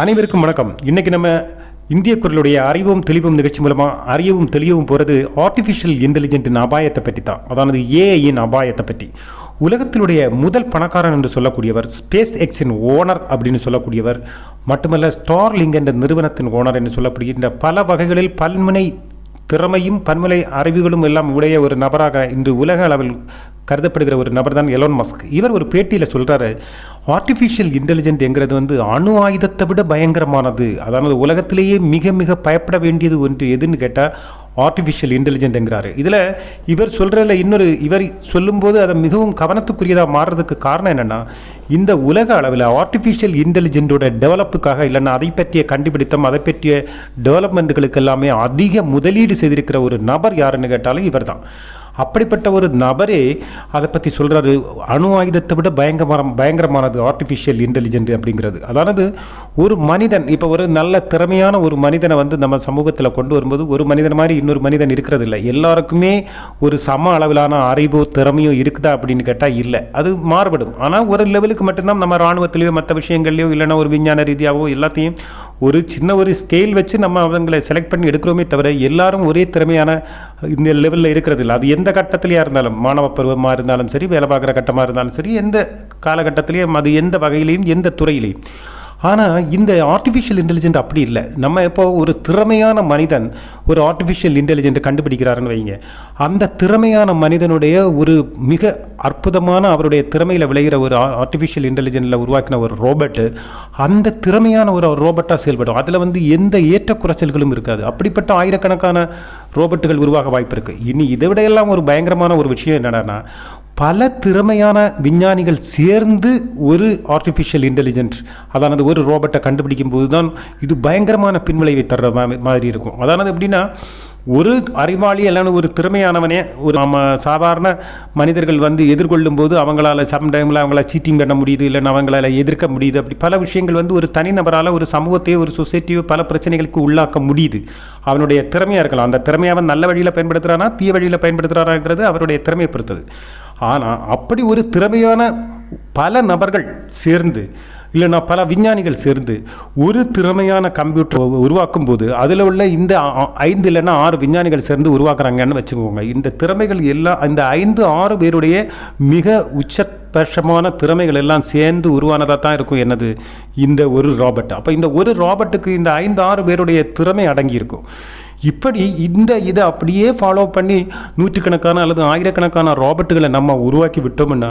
அனைவருக்கும் வணக்கம். இன்றைக்கி நம்ம இந்திய குரலுடைய அறிவும் தெளிவும் நிகழ்ச்சி மூலமாக அறியவும் தெளியவும் போகிறது ஆர்டிஃபிஷியல் இன்டெலிஜென்ட்டின் அபாயத்தை பற்றி தான். அதாவது ஏஐயின் அபாயத்தை பற்றி. உலகத்தினுடைய முதல் பணக்காரன் என்று சொல்லக்கூடியவர், ஸ்பேஸ் எக்ஸின் ஓனர் அப்படின்னு சொல்லக்கூடியவர், மட்டுமல்ல ஸ்டார்லிங்க் என்ற நிறுவனத்தின் ஓனர் என்று சொல்லப்படுகின்ற பல வகைகளில் பல்முனை திறமையும் பன்முனை அறிவுகளும் எல்லாம் உடைய ஒரு நபராக இன்று உலக அளவில் கருதப்படுகிற ஒரு நபர் தான் எலான் மஸ்க். இவர் ஒரு பேட்டியில் சொல்கிறாரு, ஆர்டிஃபிஷியல் இன்டெலிஜென்ட் என்கிறது அணு ஆயுதத்தை விட பயங்கரமானது. அதாவது உலகத்திலேயே மிக மிக பயப்பட வேண்டியது ஒன்று எதுன்னு கேட்டால் ஆர்டிஃபிஷியல் இன்டெலிஜென்ட் என்கிறாரு. இதில் இவர் சொல்கிறதில் இவர் சொல்லும்போது அதை மிகவும் கவனத்துக்குரியதாக மாறுறதுக்கு காரணம் என்னென்னா, இந்த உலக அளவில் ஆர்டிஃபிஷியல் இன்டெலிஜென்ட்டோட டெவலப்புக்காக இல்லைன்னா அதை பற்றிய கண்டுபிடித்தம், அதை பற்றிய டெவலப்மெண்ட்டுகளுக்கு எல்லாமே அதிக முதலீடு செய்திருக்கிற ஒரு நபர் யாருன்னு கேட்டாலும் இவர் தான். அப்படிப்பட்ட ஒரு நபரே அதை பற்றி சொல்கிறாரு, அணு ஆயுதத்தை விட பயங்கரமானது ஆர்டிஃபிஷியல் இன்டெலிஜென்ட் அப்படிங்கிறது. அதாவது ஒரு மனிதன், இப்போ ஒரு நல்ல திறமையான ஒரு மனிதனை நம்ம சமூகத்தில் கொண்டு வரும்போது ஒரு மனிதன் மாதிரி இன்னொரு மனிதன் இருக்கிறது இல்லை. எல்லாருக்குமே ஒரு சம அளவிலான அறிவோ திறமையோ இருக்குதா அப்படின்னு கேட்டால் இல்லை, அது மாறுபடும். ஆனால் ஒரு லெவலுக்கு மட்டும்தான் நம்ம இராணுவத்திலேயோ மற்ற விஷயங்கள்லையோ இல்லைன்னா ஒரு விஞ்ஞான ரீதியாகவோ எல்லாத்தையும் ஒரு சின்ன ஒரு ஸ்கேல் வச்சு நம்ம அவங்களை செலக்ட் பண்ணி எடுக்கிறோமே தவிர எல்லாரும் ஒரே திறமையான இந்த லெவலில் இருக்கிறது இல்லை. அது எந்த கட்டத்திலேயா இருந்தாலும், மாணவ பருவமாக இருந்தாலும் சரி, வேலை பார்க்குற கட்டமாக இருந்தாலும் சரி, எந்த காலகட்டத்திலையும், அது எந்த வகையிலையும் எந்த துறையிலையும். ஆனால் இந்த ஆர்டிஃபிஷியல் இன்டெலிஜென்ட் அப்படி இல்லை. நம்ம இப்போ ஒரு திறமையான மனிதன் ஒரு ஆர்டிஃபிஷியல் இன்டெலிஜென்ட்டை கண்டுபிடிக்கிறாருன்னு வைங்க, அந்த திறமையான மனிதனுடைய ஒரு மிக அற்புதமான அவருடைய திறமையில் விளைகிற ஒரு ஆர்டிஃபிஷியல் இன்டெலிஜென்ட்டில் உருவாக்கின ஒரு ரோபோட்டு அந்த திறமையான ஒரு ரோபோட்டாக செயல்படும். அதில் எந்த ஏற்ற குறைச்சல்களும் இருக்காது. அப்படிப்பட்ட ஆயிரக்கணக்கான ரோபோட்டுகள் உருவாக வாய்ப்பு இருக்குது. இனி இதை விடையெல்லாம் ஒரு பயங்கரமான ஒரு விஷயம் என்னென்னா, பல திறமையான விஞ்ஞானிகள் சேர்ந்து ஒரு ஆர்டிஃபிஷியல் இன்டெலிஜென்ட், அதானது ஒரு ரோபோட்டை கண்டுபிடிக்கும் போது தான் இது பயங்கரமான பின்விளைவை தர்ற மாதிரி இருக்கும். அதானது எப்படின்னா, ஒரு அறிவாளி இல்லைன்னு ஒரு திறமையானவனே ஒரு நம்ம சாதாரண மனிதர்கள் எதிர்கொள்ளும் போது அவங்களால சம்டைமில் அவங்கள சீட்டிங் பண்ண முடியுது, இல்லைன்னா அவங்களால எதிர்க்க முடியுது. அப்படி பல விஷயங்கள் ஒரு தனிநபரால் ஒரு சமூகத்தையோ ஒரு சொசைட்டியோ பல பிரச்சனைகளுக்கு உள்ளாக்க முடியுது. அவனுடைய திறமையாக இருக்கலாம். அந்த திறமையை அவன் நல்ல வழியில் பயன்படுத்துகிறானா தீய வழியில் பயன்படுத்துகிறாராங்கிறது அவருடைய திறமையை பொறுத்தது. ஆனால் அப்படி ஒரு திறமையான பல நபர்கள் சேர்ந்து இல்லைன்னா பல விஞ்ஞானிகள் சேர்ந்து ஒரு திறமையான கம்ப்யூட்டர் உருவாக்கும் போது அதில் உள்ள இந்த 5 இல்லைன்னா 6 விஞ்ஞானிகள் சேர்ந்து உருவாக்குறாங்கன்னு வச்சுக்கோங்க. இந்த திறமைகள் எல்லாம் இந்த 5-6 பேருடைய மிக உச்சபட்சமான திறமைகள் எல்லாம் சேர்ந்து உருவானதாக தான் இருக்கும் என்னது இந்த ஒரு ராபர்ட். அப்போ இந்த ஒரு ராபர்ட்டுக்கு இந்த 5-6 பேருடைய திறமை அடங்கியிருக்கும். இப்படி இதை அப்படியே ஃபாலோ பண்ணி நூற்றுக்கணக்கான அல்லது ஆயிரக்கணக்கான ராபர்ட்டுகளை நம்ம உருவாக்கி விட்டோம்னா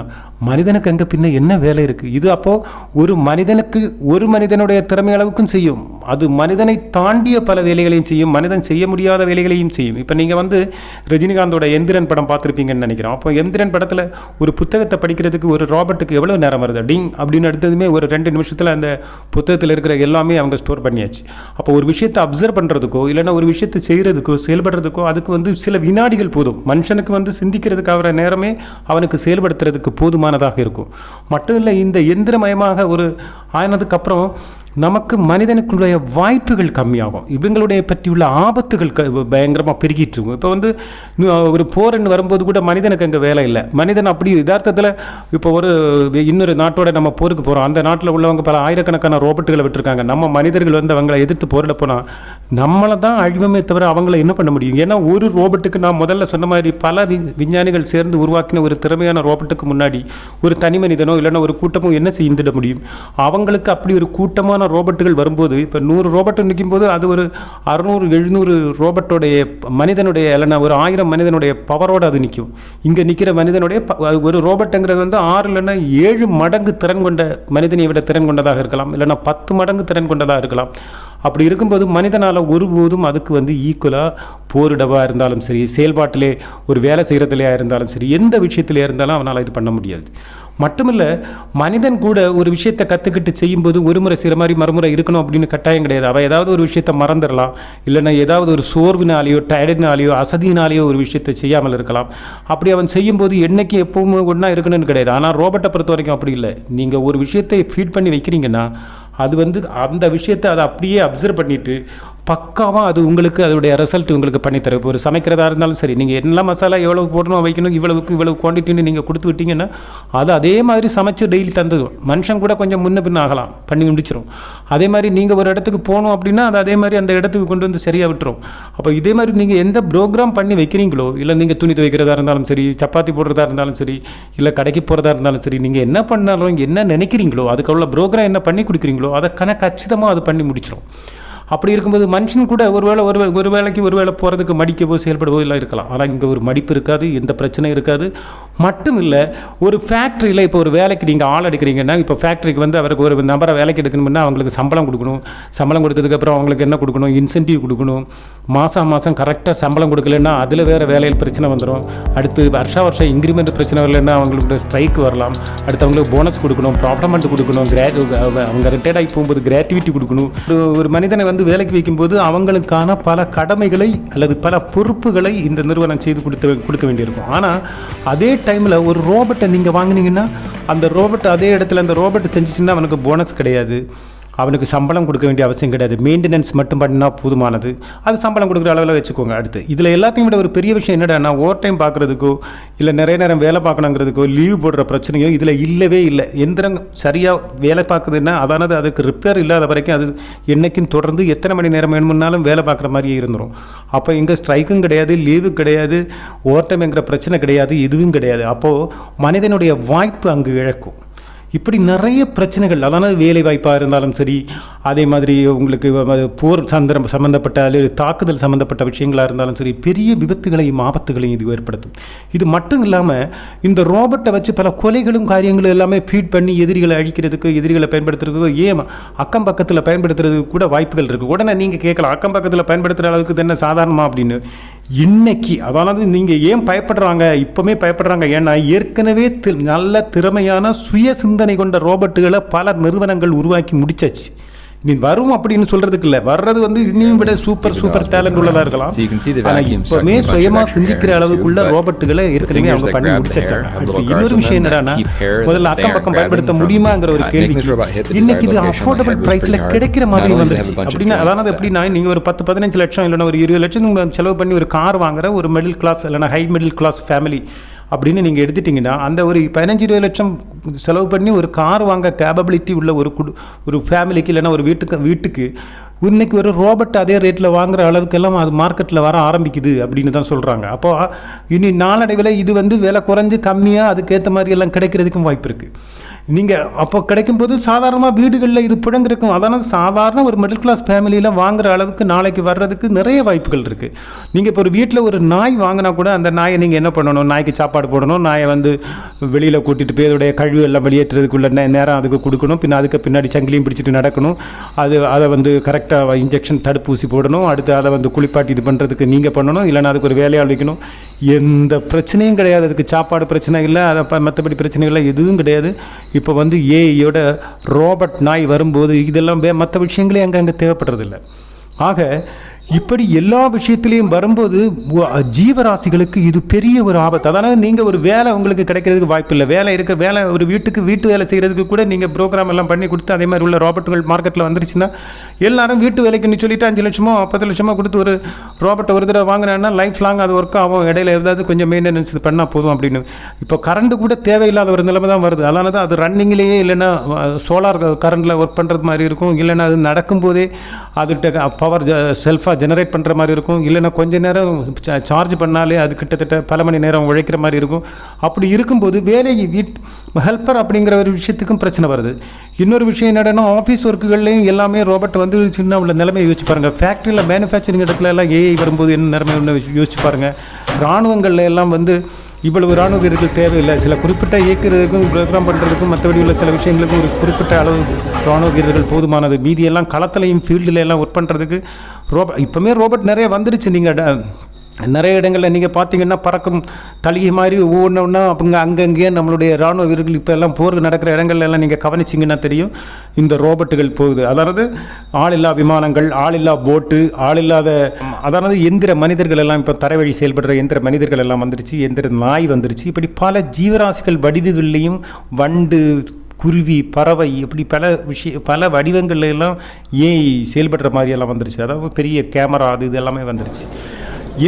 மனிதனுக்கு அங்கே பின்ன என்ன வேலை இருக்குது? இது அப்போது ஒரு மனிதனுக்கு ஒரு மனிதனுடைய திறமை அளவுக்கும் செய்யும். அது மனிதனை தாண்டிய பல வேலைகளையும் செய்யும், மனிதன் செய்ய முடியாத வேலைகளையும் செய்யும். இப்போ நீங்கள் ரஜினிகாந்தோட எந்திரன் படம் பார்த்துருப்பீங்கன்னு நினைக்கிறோம். அப்போ எந்திரன் படத்தில் ஒரு புத்தகத்தை படிக்கிறதுக்கு ஒரு ராபர்ட்டுக்கு எவ்வளோ நேரம் வருது? டிங் அப்படின்னு எடுத்ததுமே ஒரு 2 நிமிஷத்தில் அந்த புத்தகத்தில் இருக்கிற எல்லாமே அவங்க ஸ்டோர் பண்ணியாச்சு. அப்போ ஒரு விஷயத்தை அப்சர்வ் பண்ணுறதுக்கோ இல்லைன்னா ஒரு விஷயத்தை செய்கிறதுக்கோ செயல்படுறதுக்கோ அதுக்கு சில வினாடிகள் போதும். மனுஷனுக்கு சிந்திக்கிறதுக்காக நேரமே அவனுக்கு செயல்படுத்துறதுக்கு போதுமானதாக இருக்கும். மட்டும் இல்லை, இந்த எந்திரமயமாக ஒரு ஆனதுக்கப்புறம் நமக்கு மனிதனுக்குடைய வாய்ப்புகள் கம்மியாகும். இவங்களுடைய பற்றியுள்ள ஆபத்துகள் பயங்கரமாக பெருகிட்டு இருக்கும். இப்போ ஒரு போர்ன்னு வரும்போது கூட மனிதனுக்கு அங்கே வேலை இல்லை. மனிதன் அப்படி யதார்த்தத்தில் இப்போ இன்னொரு நாட்டோட நம்ம போருக்கு போகிறோம். அந்த நாட்டில் உள்ளவங்க பல ஆயிரக்கணக்கான ரோபோட்டுகளை விட்டுருக்காங்க. நம்ம மனிதர்கள் அவங்களை எதிர்த்து போரிட போனால் நம்மளை தான் அழிவுமே தவிர அவங்கள என்ன பண்ண முடியும்? ஏன்னா ஒரு ரோபோட்டுக்கு நான் முதல்ல சொன்ன மாதிரி பல விஞ்ஞானிகள் சேர்ந்து உருவாக்கின ஒரு திறமையான ரோபோட்டுக்கு முன்னாடி ஒரு தனி மனிதனோ இல்லைன்னா ஒரு கூட்டமோ என்ன செய்திட முடியும்? அவங்களுக்கு அப்படி ஒரு கூட்டமான ரோபோட்டுகள் வரும்போது, இப்போ 100 ரோபோட்டு நிற்கும் போது அது ஒரு 600-700 ரோபோட்டோடைய மனிதனுடைய இல்லைன்னா ஒரு 1000 மனிதனுடைய பவரோடு அது நிற்கும். இங்கே நிற்கிற மனிதனுடைய ஒரு ரோபோட்டுங்கிறது 6 இல்லைன்னா 7 மடங்கு திறன் கொண்ட மனிதனை விட திறன் கொண்டதாக இருக்கலாம், இல்லைன்னா 10 மடங்கு திறன் கொண்டதாக இருக்கலாம். அப்படி இருக்கும்போது மனிதனால் ஒருபோதும் அதுக்கு ஈக்குவலாக போரிடவாக இருந்தாலும் சரி, செயல்பாட்டிலே ஒரு வேலை செய்கிறதுலையா இருந்தாலும் சரி, எந்த விஷயத்திலே இருந்தாலும் அவனால் இது பண்ண முடியாது. மட்டுமில்லை, மனிதன் கூட ஒரு விஷயத்தை கற்றுக்கிட்டு செய்யும்போது ஒரு முறை செய்கிற மாதிரி மறுமுறை இருக்கணும் அப்படின்னு கட்டாயம் கிடையாது. அவன் ஏதாவது ஒரு விஷயத்தை மறந்துடலாம், இல்லைன்னா ஏதாவது ஒரு சோர்வினாலேயோ டயர்டினாலேயோ அசதியினாலேயோ ஒரு விஷயத்தை செய்யாமல் இருக்கலாம். அப்படி அவன் செய்யும்போது என்னைக்கு எப்பவும் ஒன்றா இருக்கணும்னு கிடையாது. ஆனால் ரோபோட்டை பொறுத்த வரைக்கும் அப்படி இல்லை. நீங்கள் ஒரு விஷயத்தை ஃபீட் பண்ணி வைக்கிறீங்கன்னா அது அந்த விஷயத்தை அதை அப்படியே அப்சர்வ் பண்ணிவிட்டு பக்காவாக அது உங்களுக்கு அதோடைய ரிசல்ட் உங்களுக்கு பண்ணித்தரும். இப்போ ஒரு சமைக்கிறதா இருந்தாலும் சரி, நீங்கள் என்ன மசாலா எவ்வளோ போடணும் வைக்கணும் இவ்வளவு குவான்டிட்டின்னு நீங்கள் கொடுத்து விட்டீங்கன்னா அது அதே மாதிரி சமைச்சு டெய்லி தந்துடும். மனுஷன் கூட கொஞ்சம் முன்ன பின்ன ஆகலாம், பண்ணி முடிச்சிடும். அதே மாதிரி நீங்கள் ஒரு இடத்துக்கு போகணும் அப்படின்னா அது அதே மாதிரி அந்த இடத்துக்கு கொண்டு வந்து சரியாக விட்டுரும். அப்போ இதே மாதிரி நீங்கள் எந்த ப்ரோக்ராம் பண்ணி வைக்கிறீங்களோ, இல்லை நீங்கள் துணி துவைக்கிறதா இருந்தாலும் சரி, சப்பாத்தி போடுறதா இருந்தாலும் சரி, இல்லை கடைக்கு போகிறதா இருந்தாலும் சரி, நீங்கள் என்ன பண்ணாலும் என்ன நினைக்கிறீங்களோ அதுக்குள்ள ப்ரோக்ராம் என்ன பண்ணி கொடுக்குறீங்களோ அதை கச்சிதமாக அது பண்ணி முடிச்சிடும். அப்படி இருக்கும்போது மனுஷன் கூட ஒரு வேளைக்கு போகிறதுக்கு மடிக்கவோ செயல்படவோ எல்லாம் இருக்கலாம். ஆனால் இங்கே ஒரு மடிப்பு இருக்காது, எந்த பிரச்சனையும் இருக்காது. மட்டும் இல்லை, ஒரு ஃபேக்ட்ரியில் இப்போ ஒரு வேலைக்கு நீங்கள் ஆள் எடுக்கிறீங்கன்னா, இப்போ ஃபேக்ட்ரிக்கு வந்து அவருக்கு ஒரு நபரை வேலைக்கு எடுக்கணும்னா அவங்களுக்கு சம்பளம் கொடுக்கணும். சம்பளம் கொடுத்ததுக்கப்புறம் அவங்களுக்கு என்ன கொடுக்கணும், இன்சென்டிவ் கொடுக்கணும். மாதம் கரெக்டாக சம்பளம் கொடுக்கலன்னா அதில் வேறு வேலையில் பிரச்சனை வந்துடும். அடுத்து வருஷம் இன்க்ரிமெண்ட் பிரச்சனை வரலன்னா அவங்களுக்கு ஸ்ட்ரைக் வரலாம். அடுத்து அவங்களுக்கு போனஸ் கொடுக்கணும், ப்ராஃபிட்மெண்ட் கொடுக்கணும், அவங்க ரிட்டையர்ட் ஆகி போகும்போது கிராட்டிவிட்டி கொடுக்கணும். ஒரு மனிதனை வந்து வேலைக்கு வைக்கும்போது அவங்களுக்கான பல கடமைகளை அல்லது பல பொறுப்புகளை இந்த நிறுவனம் செய்து கொடுக்க வேண்டியிருக்கும். ஆனால் அதே டைமில் ஒரு ரோபோட்டை நீங்கள் வாங்கினீங்கன்னா அந்த ரோபோட் அதே இடத்துல அந்த ரோபோட் செஞ்சிச்சுன்னா அவனுக்கு போனஸ் கிடையாது, அவனுக்கு சம்பளம் கொடுக்க வேண்டிய அவசியம் கிடையாது. மெயின்டெனன்ஸ் மட்டும் பண்ணினா போதுமானது. அது சம்பளம் கொடுக்குற அளவில் வச்சுக்கோங்க. அடுத்து இதில் எல்லாத்தையும் விட ஒரு பெரிய விஷயம் என்னடா, ஓவர் டைம் பார்க்குறதுக்கோ இல்லை நிறைய நேரம் வேலை பார்க்கணுங்கிறதுக்கோ லீவ் போடுற பிரச்சனையோ இதில் இல்லவே இல்லை. எந்திரம் சரியாக வேலை பார்க்குதுன்னா அதானது அதுக்கு ரிப்பேர் இல்லாத வரைக்கும் அது என்றைக்கும் தொடர்ந்து எத்தனை மணி நேரம் வேணுமுன்னாலும் வேலை பார்க்குற மாதிரியே இருந்துடும். அப்போ இங்கே ஸ்ட்ரைக்கும் கிடையாது, லீவு கிடையாது, ஓவர் டைம்ங்கிற பிரச்சனை கிடையாது, எதுவும் கிடையாது. அப்போது மனிதனுடைய வாய்ப்பு அங்கு இழக்கும். இப்படி நிறைய பிரச்சனைகள், அதாவது வேலை வாய்ப்பாக இருந்தாலும் சரி, அதே மாதிரி உங்களுக்கு போர் சம்பந்தப்பட்ட அல்லது தாக்குதல் சம்பந்தப்பட்ட விஷயங்களாக இருந்தாலும் சரி, பெரிய விபத்துகளையும் ஆபத்துகளையும் இது ஏற்படுத்தும். இது மட்டும் இல்லாமல் இந்த ரோபோட்டை வச்சு பல கொலைகளும் காரியங்களும் எல்லாமே ஃபீட் பண்ணி எதிரிகளை அழிக்கிறதுக்கு, எதிரிகளை பயன்படுத்துறதுக்கோ, அக்கம் பக்கத்தில் பயன்படுத்துறதுக்கு கூட வாய்ப்புகள் இருக்குது. உடனே நீங்கள் கேட்கலாம், அக்கம் பக்கத்தில் பயன்படுத்துகிற அளவுக்கு இது என்ன சாதாரணமாக அப்படின்னு. இன்னைக்கு அதாவது நீங்கள் ஏன் பயப்படுறாங்க, இப்போவுமே பயப்படுறாங்க, ஏன்னா ஏற்கனவே நல்ல திறமையான சுய சிந்தனை கொண்ட ரோபோட்டுகளை பல நிறுவனங்கள் உருவாக்கி முடிச்சாச்சு. நீ வரும் அப்படின்னு சொல்றதுக்கு இல்லை, வர்றது வந்து இன்னும் விட சூப்பர் டேலண்ட் உள்ளதாக இருக்கலாம். இப்போவுமே சுயமாக சிந்திக்கிற அளவுக்குள்ள ரோபோட்டுகளை ஏற்கனவே அவங்க பண்ணி முடிச்சிட்டாங்க. அதுக்கு இன்னொரு விஷயம் என்னடான்னா, முதல்ல அக்கம் பக்கம் பயன்படுத்த முடியுமாங்கிற ஒரு கேள்வி இன்னைக்கு இது அஃபோர்டபுள் ப்ரைஸில் கிடைக்கிற மாதிரி வந்துருச்சு. அப்படின்னா அதாவது எப்படின்னா, நீங்கள் ஒரு 10-15 லட்சம் இல்லைன்னா ஒரு 20 லட்சம் செலவு பண்ணி ஒரு கார் வாங்குற ஒரு மிடில் கிளாஸ் இல்லைன்னா ஹை மிடில் கிளாஸ் ஃபேமிலி அப்படின்னு நீங்கள் எடுத்துட்டிங்கன்னா, அந்த ஒரு 15-20 லட்சம் செலவு பண்ணி ஒரு கார் வாங்க கேப்பபிலிட்டி உள்ள ஒரு ஃபேமிலிக்கு இல்லைன்னா ஒரு வீட்டுக்கு இன்றைக்கி ஒரு ரோபோட் அதே ரேட்டில் வாங்குகிற அளவுக்கெல்லாம் அது மார்க்கெட்டில் வர ஆரம்பிக்குது அப்படின்னு தான் சொல்கிறாங்க. அப்போது இனி நாளடைவில் இது வந்து விலை குறைஞ்சி கம்மியாக அதுக்கேற்ற மாதிரி எல்லாம் கிடைக்கிறதுக்கும் வாய்ப்பு இருக்குது. நீங்கள் அப்போ கிடைக்கும்போது சாதாரணமாக வீடுகளில் இது புழங்கிருக்கும். அதனால் சாதாரண ஒரு மிடில் கிளாஸ் ஃபேமிலியில் வாங்குகிற அளவுக்கு நாளைக்கு வர்றதுக்கு நிறைய வாய்ப்புகள் இருக்குது. நீங்கள் இப்போ ஒரு வீட்டில் ஒரு நாய் வாங்கினா கூட அந்த நாயை நீங்கள் என்ன பண்ணணும், நாய்க்கு சாப்பாடு போடணும், நாயை வந்து வெளியில் கூட்டிகிட்டு போய் அதோடைய கழிவு எல்லாம் வெளியேற்றுறதுக்குள்ள நேரம் அதுக்கு கொடுக்கணும், அதுக்கு பின்னாடி சங்கிலியும் பிடிச்சிட்டு நடக்கணும், அதை வந்து கரெக்டாக இன்ஜெக்ஷன் தடுப்பூசி போடணும், அடுத்து அதை வந்து குளிப்பாட்டி இது பண்ணுறதுக்கு நீங்கள் பண்ணணும், இல்லைன்னா அதுக்கு ஒரு வேலையாள் வைக்கணும். எந்த பிரச்சனையும் கிடையாது, அதுக்கு சாப்பாடு பிரச்சனை இல்லை, அதை மற்றபடி பிரச்சனைகள் எதுவும் கிடையாது. இப்போ வந்து ஏஐயோட ரோபோட் நாய் வரும்போது இதெல்லாம் மற்ற விஷயங்களே அங்கே தேவைப்படுறதில்லை. ஆக இப்படி எல்லா விஷயத்திலையும் வரும்போது ஜீவராசிகளுக்கு இது பெரிய ஒரு ஆபத்து. அதனால் நீங்கள் ஒரு வேலை உங்களுக்கு கிடைக்கிறதுக்கு வாய்ப்பு இல்லை. வேலை ஒரு வீட்டு வேலை செய்கிறதுக்கு கூட நீங்கள் ப்ரோக்ராம் எல்லாம் பண்ணி கொடுத்து அதே மாதிரி உள்ள ரோபோட்டுகள் மார்க்கெட்டில் வந்துருச்சுன்னா எல்லாரும் வீட்டு வேலைக்குன்னு சொல்லிட்டு 5 லட்சமோ 10 லட்சமோ கொடுத்து ஒரு ரோபோட்டை ஒரு தடவை வாங்கினான்னா லைஃப் லாங் அது ஒர்க் ஆகும், இடையில ஏதாவது கொஞ்சம் மெயின்டெனன்ஸ் இது பண்ணால் போதும் அப்படின்னு. இப்போ கரண்ட்டு கூட தேவையில்லாத ஒரு நிலைமை தான் வருது. அதனால தான் அது ரன்னிங்லேயே இல்லைன்னா சோலார் கரண்டில் ஒர்க் பண்ணுறது மாதிரி இருக்கும், இல்லைன்னா அது நடக்கும்போதே அதுகிட்ட பவர் செல்ஃபாக ஜெனரேட் பண்ணுற மாதிரி இருக்கும், இல்லைன்னா கொஞ்சம் நேரம் சார்ஜ் பண்ணாலே அது கிட்டத்தட்ட பல மணி நேரம் உழைக்கிற மாதிரி இருக்கும். அப்படி இருக்கும்போது ஹெல்ப்பர் அப்படிங்கிற ஒரு விஷயத்துக்கும் பிரச்சனை வருது. இன்னொரு விஷயம் என்னன்னா, ஆஃபீஸ் ஒர்க்குகள்லையும் எல்லாமே ரோபோட் வந்து சின்ன உள்ள நிலைமையை யோசிச்சு பாருங்கள். ஃபேக்ட்ரியில் மேனுஃபேக்சரிங் இடத்துல எல்லாம் ஏஐ வரும்போது என்ன நிலைமை யோசிச்சு பாருங்கள். இராணுவங்களில் எல்லாம் வந்து இவ்வளவு இராணுவ வீரர்கள் தேவையில்லை, சில குறிப்பிட்ட இயக்கிறதுக்கும் ப்ரோக்ராம் பண்ணுறதுக்கும் மற்றபடி உள்ள சில விஷயங்களுக்கும் ஒரு குறிப்பிட்ட அளவு இராணுவ வீரர்கள் போதுமானது. மீதியெல்லாம் களத்திலையும் ஃபீல்டில் எல்லாம் ஒர்க் பண்ணுறதுக்கு இப்போமே ரோபோட் நிறைய வந்துருச்சு. நீங்கள் நிறைய இடங்களில் நீங்கள் பார்த்தீங்கன்னா பறக்கும் தலிகை மாதிரி ஒவ்வொன்றா அப்படிங்க அங்கங்கேயே நம்மளுடைய இராணுவ வீரர்கள் இப்போ எல்லாம் போர் நடக்கிற இடங்கள்லாம் நீங்கள் கவனிச்சிங்கன்னா தெரியும் இந்த ரோபோட்டுகள் போகுது. அதாவது ஆளில்லா விமானங்கள், ஆளில்லா போட்டு, ஆளில்லாத அதாவது எந்திர மனிதர்கள் எல்லாம் இப்போ தரைவழி செயல்படுற எந்திர மனிதர்கள் எல்லாம் வந்துருச்சு, எந்திர நாய் வந்துருச்சு. இப்படி பல ஜீவராசிகள் வடிவுகள்லேயும் வண்டு, குருவி, பறவை, இப்படி பல வடிவங்கள்ல எல்லாம் ஏஐ செயல்படுற மாதிரியெல்லாம் வந்துருச்சு. அதாவது பெரிய கேமரா அது இது எல்லாமே வந்துருச்சு.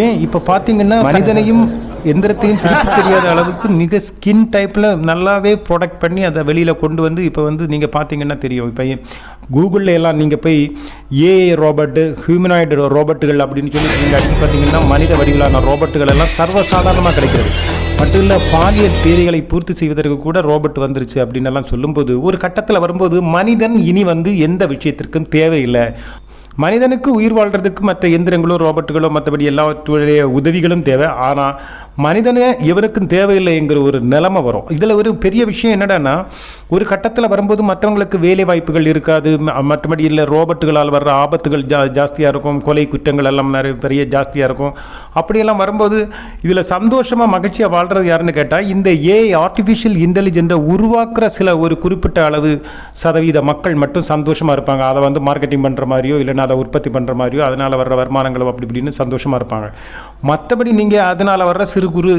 ஏன் இப்போ பார்த்தீங்கன்னா மனிதனையும் எந்திரத்தையும் பிரித்து தெரியாத அளவுக்கு மிக ஸ்கின் டைப்பில் நல்லாவே ப்ரொடக்ட் பண்ணி அதை வெளியில் கொண்டு வந்து இப்போ வந்து நீங்கள் பார்த்தீங்கன்னா தெரியும். இப்போ கூகுளில் எல்லாம் நீங்கள் போய் ஏஐ ரோபோட்டு, ஹியூமனாய்டு ரோபோட்டுகள் அப்படின்னு சொல்லி நீங்கள் அடித்து பார்த்தீங்கன்னா மனித வடிவிலான ரோபோட்டுகள் எல்லாம் சர்வசாதாரணமாக கிடைக்கிறது. மட்டும் இல்லை, பாலியல் தேவைகளை பூர்த்தி செய்வதற்கு கூட ரோபோட் வந்துருச்சு அப்படின்னு எல்லாம் சொல்லும்போது ஒரு கட்டத்தில் வரும்போது மனிதன் இனி வந்து எந்த விஷயத்திற்கும் தேவையில்லை. மனிதனுக்கு உயிர் வாழ்கிறதுக்கு மற்ற எந்திரங்களோ ரோபோட்டுகளோ மற்றபடி எல்லாத்துடைய உதவிகளும் தேவை. ஆனால் மனிதனே எவருக்கும் தேவையில்லைங்கிற ஒரு நிலைமை வரும். இதில் ஒரு பெரிய விஷயம் என்னடான்னா, ஒரு கட்டத்தில் வரும்போது மற்றவங்களுக்கு வேலை வாய்ப்புகள் இருக்காது. மற்றபடி இல்லை, ரோபோட்டுகளால் வர்ற ஆபத்துகள் ஜாஸ்தியாக இருக்கும், கொலை குற்றங்கள் எல்லாம் பெரிய ஜாஸ்தியாக இருக்கும். அப்படியெல்லாம் வரும்போது இதில் சந்தோஷமாக மகிழ்ச்சியாக வாழ்கிறது யாருன்னு கேட்டால், இந்த ஏஐ ஆர்டிஃபிஷியல் இன்டெலிஜென்ட்டை உருவாக்குற சில ஒரு குறிப்பிட்ட அளவு சதவீத மக்கள் மட்டும் சந்தோஷமாக இருப்பாங்க. அதை வந்து மார்க்கெட்டிங் பண்ணுற மாதிரியோ இல்லைன்னா அதை உற்பத்தி பண்ணுற மாதிரியோ அதனால் வர்ற வருமானங்களோ அப்படி இப்படின்னு சந்தோஷமாக இருப்பாங்க. மற்றபடி நீங்கள் அதனால் வர்ற சிறு குறு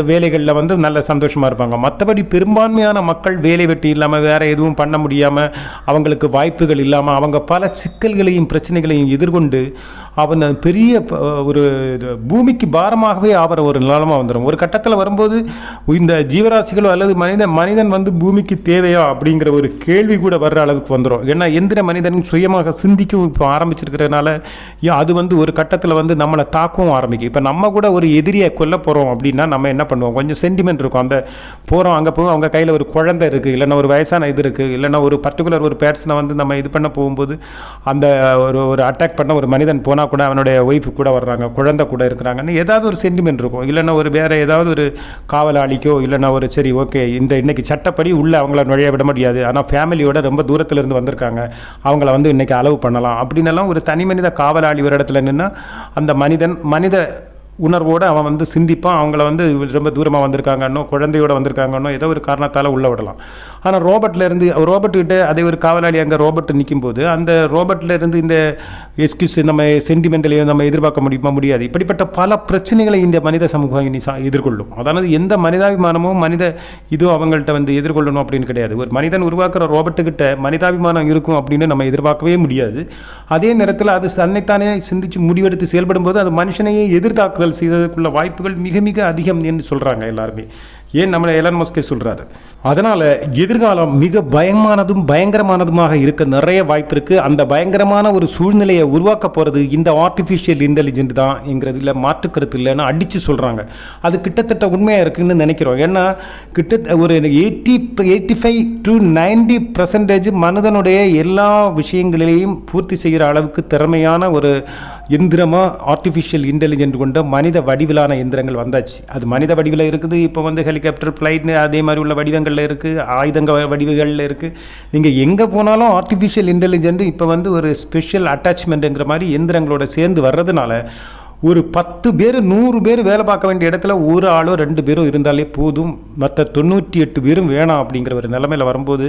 வேலைகளில் வந்து நல்ல சந்தோஷமாக இருப்பாங்க. மற்றபடி பெரும்பான்மையான மக்கள் வேலை வெட்டி இல்லாமல் வேறு எதுவும் பண்ண முடியாமல், அவங்களுக்கு வாய்ப்புகள் இல்லாமல், அவங்க பல சிக்கல்களையும் பிரச்சனைகளையும் எதிர்கொண்டு அவன் பெரிய ஒரு பூமிக்கு பாரமாகவே ஆகிற ஒரு நிலமாக வந்துடும். ஒரு கட்டத்தில் வரும்போது இந்த ஜீவராசிகளோ அல்லது மனிதன் வந்து பூமிக்கு தேவையா அப்படிங்கிற ஒரு கேள்வி கூட வர்ற அளவுக்கு வந்துடும். ஏன்னா எந்திர மனிதன் சுயமாக சிந்திக்கவும் இப்போ ஆரம்பிச்சிருக்கிறதுனால அது வந்து ஒரு கட்டத்தில் வந்து நம்மளை தாக்கவும் ஆரம்பிக்கும். இப்போ நம்ம கூட ஒரு எதிரியை கொல்ல போகிறோம் அப்படின்னா நம்ம என்ன பண்ணுவோம், கொஞ்சம் சென்டிமெண்ட் இருக்கும். அந்த போகிறோம், அங்கே போய் அவங்க கையில் ஒரு குழந்தை இருக்குது, இல்லைன்னா ஒரு வயசான இது இருக்குது, இல்லைன்னா ஒரு பர்டிகுலர் ஒரு பேர்சனை வந்து நம்ம இது பண்ண போகும்போது அந்த ஒரு அட்டாக் பண்ண ஒரு மனிதன் போனால் கூட அவனுடைய ஒய்ஃபு கூட வர்றாங்க, குழந்தை கூட இருக்கிறாங்கன்னு ஏதாவது ஒரு சென்டிமெண்ட் இருக்கும். இல்லைன்னா ஒரு வேறு ஏதாவது ஒரு காவலாளிக்கோ இல்லைன்னா ஒரு சரி ஓகே இன்னைக்கு சட்டப்படி உள்ளே அவங்கள நுழைய விட முடியாது, ஆனால் ஃபேமிலியோட ரொம்ப தூரத்துலேருந்து வந்திருக்காங்க, அவங்கள வந்து இன்றைக்கி அலோவ் பண்ணலாம் அப்படின்னெல்லாம் ஒரு தனி மனித காவலாளி ஒரு இடத்துல நின்னா அந்த மனித உணர்வோடு அவன் வந்து சிந்திப்பான். அவங்கள வந்து ரொம்ப தூரமாக வந்திருக்காங்கன்னோ குழந்தையோடு வந்திருக்காங்கன்னோ ஏதோ ஒரு காரணத்தால் உள்ளே விடலாம். ஆனால் ரோபோட்டுக்கிட்ட அதே ஒரு காவலாளி அங்கே ரோபோட்டு நிற்கும்போது அந்த ரோபோட்டிலேருந்து இந்த எக்ஸ்கியூஸ் நம்ம சென்டிமெண்டலையும் நம்ம எதிர்பார்க்க முடியாது. இப்படிப்பட்ட பல பிரச்சனைகளை இந்த மனித சமூகம் இனி எதிர்கொள்ளும். அதாவது எந்த மனிதாபிமானமும் இதுவும் அவங்கள்ட்ட வந்து எதிர்கொள்ளணும் அப்படின்னு கிடையாது. ஒரு மனிதன் உருவாக்குற ரோபோட்டுக்கிட்ட மனிதாபிமானம் இருக்கும் அப்படின்னு நம்ம எதிர்பார்க்கவே முடியாது. அதே நேரத்தில் அது தன்னைத்தானே சிந்தித்து முடிவெடுத்து செயல்படும் போது அது மனுஷனையே எதிர்த்தாக்குதல் செய்வதற்குள்ள வாய்ப்புகள் மிக மிக அதிகம் என்று சொல்கிறாங்க எல்லாருமே. ஏன் நம்மளை எலான் மஸ்கே சொல்கிறாரு. அதனால் எதிர்காலம் மிக பயங்கரமானதுமாக இருக்க நிறைய வாய்ப்பு இருக்குது. அந்த பயங்கரமான ஒரு சூழ்நிலையை உருவாக்க போகிறது இந்த ஆர்டிஃபிஷியல் இன்டெலிஜென்ட் தான்ங்கிறதுல மாற்று கருத்து இல்லைன்னு அடித்து சொல்கிறாங்க. அது கிட்டத்தட்ட உண்மையாக இருக்குதுன்னு நினைக்கிறோம். ஏன்னா ஒரு 85 to 90% மனிதனுடைய எல்லா விஷயங்களையும் பூர்த்தி செய்கிற அளவுக்கு திறமையான ஒரு எந்திரமாக ஆர்டிஃபிஷியல் இன்டெலிஜென்ட் கொண்ட மனித வடிவிலான எந்திரங்கள் வந்தாச்சு. அது மனித வடிவில் இருக்குது. இப்போ வந்து ஹெலிகாப்டர் ஃப்ளைட்னு அதே மாதிரி உள்ள வடிவங்களில் இருக்குது, ஆயுதங்க வடிவுகளில் இருக்குது. நீங்கள் எங்கே போனாலும் ஆர்டிஃபிஷியல் இன்டெலிஜென்ட் இப்போ வந்து ஒரு ஸ்பெஷல் அட்டாச்மெண்ட்டுங்கிற மாதிரி எந்திரங்களோட சேர்ந்து வர்றதுனால ஒரு 10 பேர் 100 பேர் வேலை பார்க்க வேண்டிய இடத்துல ஒரு ஆளோ 2 பேரோ இருந்தாலே போதும், மற்ற 98 பேரும் வேணாம் அப்படிங்கிற ஒரு நிலைமையில் வரும்போது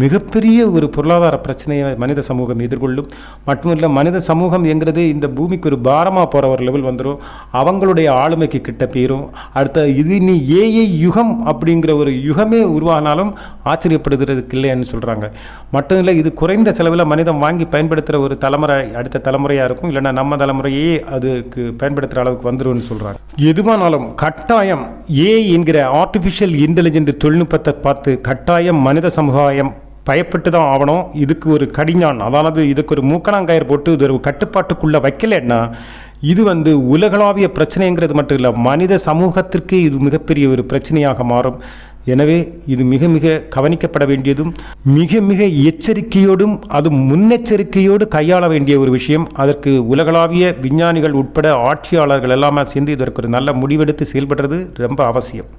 மிகப்பெரிய ஒரு பொருளாதார பிரச்சனையை மனித சமூகம் எதிர்கொள்ளும். மட்டுமில்லை, மனித சமூகம் என்கிறது இந்த பூமிக்கு ஒரு பாரமாக போகிற ஒரு லெவல் வந்துடும். அவங்களுடைய ஆளுமைக்கு கிட்ட போயிடும். அடுத்த இது நீ ஏஐ யுகம் அப்படிங்கிற ஒரு யுகமே உருவானாலும் ஆச்சரியப்படுகிறதுக்கு இல்லைன்னு சொல்கிறாங்க. மட்டும் இல்லை, இது குறைந்த செலவில் மனிதன் வாங்கி பயன்படுத்துகிற ஒரு தலைமுறை அடுத்த தலைமுறையாக இருக்கும். இல்லைன்னா நம்ம தலைமுறையே அதுக்கு பயன்படுத்துகிற அளவுக்கு வந்துரும்னு சொல்கிறாங்க. எதுவானாலும் கட்டாயம் ஏஐ என்கிற ஆர்டிஃபிஷியல் இன்டெலிஜென்ட் தொழில்நுட்பத்தை பார்த்து கட்டாயம் மனித சமுதாயம் பயப்பட்டு தான் ஆகணும். இதுக்கு ஒரு கடிஞான், அதாவது இதுக்கு ஒரு மூக்கணாங்கயிறு போட்டு இது ஒரு கட்டுப்பாட்டுக்குள்ளே வைக்கலைன்னா இது வந்து உலகளாவிய பிரச்சனைங்கிறது மட்டும் இல்லை, மனித சமூகத்திற்கு இது மிகப்பெரிய ஒரு பிரச்சனையாக மாறும். எனவே இது மிக மிக கவனிக்கப்பட வேண்டியதும் மிக மிக எச்சரிக்கையோடும் அது முன்னெச்சரிக்கையோடு கையாள வேண்டிய ஒரு விஷயம். அதற்கு உலகளாவிய விஞ்ஞானிகள் உட்பட ஆட்சியாளர்கள் எல்லாமே சேர்ந்து இதற்கு ஒரு நல்ல முடிவெடுத்து செயல்படுறது ரொம்ப அவசியம்.